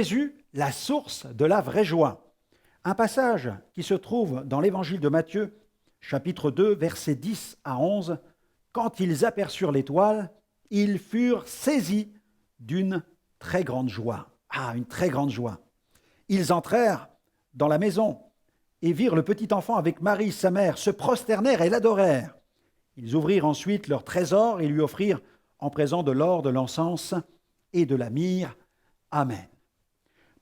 Jésus, la source de la vraie joie. Un passage qui se trouve dans l'évangile de Matthieu, chapitre 2, versets 10 à 11. Quand ils aperçurent l'étoile, ils furent saisis d'une très grande joie. Ah, une très grande joie. Ils entrèrent dans la maison et virent le petit enfant avec Marie, sa mère, se prosternèrent et l'adorèrent. Ils ouvrirent ensuite leur trésor et lui offrirent en présent de l'or, de l'encens et de la myrrhe. Amen.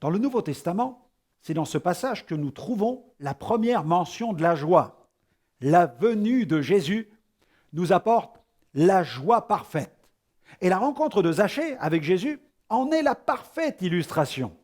Dans le Nouveau Testament, c'est dans ce passage que nous trouvons la première mention de la joie. La venue de Jésus nous apporte la joie parfaite. Et la rencontre de Zachée avec Jésus en est la parfaite illustration.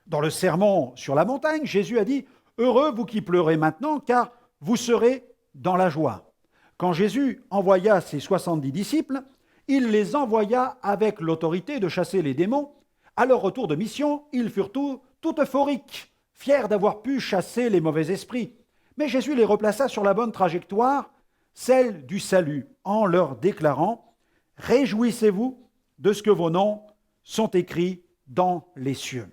Dans le sermon sur la montagne, Jésus a dit « Heureux vous qui pleurez maintenant, car vous serez dans la joie ». Quand Jésus envoya ses 70 disciples, il les envoya avec l'autorité de chasser les démons. À leur retour de mission, ils furent tout euphoriques, fiers d'avoir pu chasser les mauvais esprits. Mais Jésus les replaça sur la bonne trajectoire, celle du salut, en leur déclarant « Réjouissez-vous de ce que vos noms sont écrits dans les cieux ».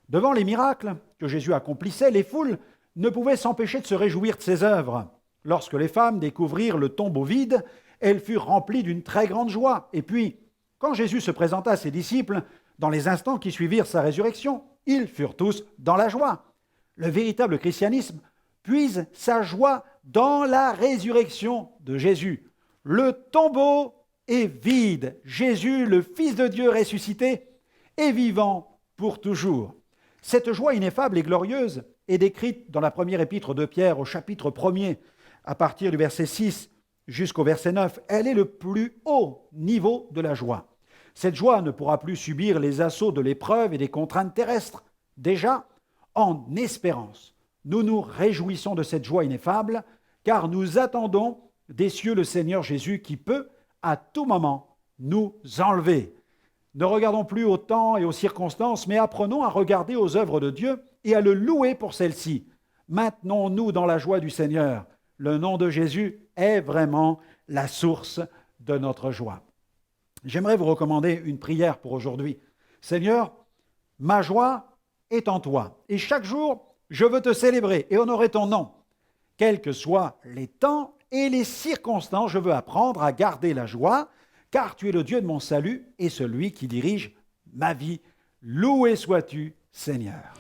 Devant les miracles que Jésus accomplissait, les foules ne pouvaient s'empêcher de se réjouir de ses œuvres. Lorsque les femmes découvrirent le tombeau vide, elles furent remplies d'une très grande joie. Et puis, quand Jésus se présenta à ses disciples, dans les instants qui suivirent sa résurrection, ils furent tous dans la joie. Le véritable christianisme puise sa joie dans la résurrection de Jésus. Le tombeau est vide. Jésus, le Fils de Dieu ressuscité, est vivant pour toujours. Cette joie ineffable et glorieuse est décrite dans la première épître de Pierre au chapitre 1er, à partir du verset 6 jusqu'au verset 9. Elle est le plus haut niveau de la joie. Cette joie ne pourra plus subir les assauts de l'épreuve et des contraintes terrestres. Déjà, en espérance, nous nous réjouissons de cette joie ineffable, car nous attendons des cieux le Seigneur Jésus qui peut, à tout moment, nous enlever. Ne regardons plus au temps et aux circonstances, mais apprenons à regarder aux œuvres de Dieu et à le louer pour celles-ci. Maintenons-nous dans la joie du Seigneur. Le nom de Jésus est vraiment la source de notre joie. J'aimerais vous recommander une prière pour aujourd'hui. Seigneur, ma joie est en toi. Et chaque jour, je veux te célébrer et honorer ton nom. Quels que soient les temps et les circonstances, je veux apprendre à garder la joie, car tu es le Dieu de mon salut et celui qui dirige ma vie. Loué sois-tu, Seigneur.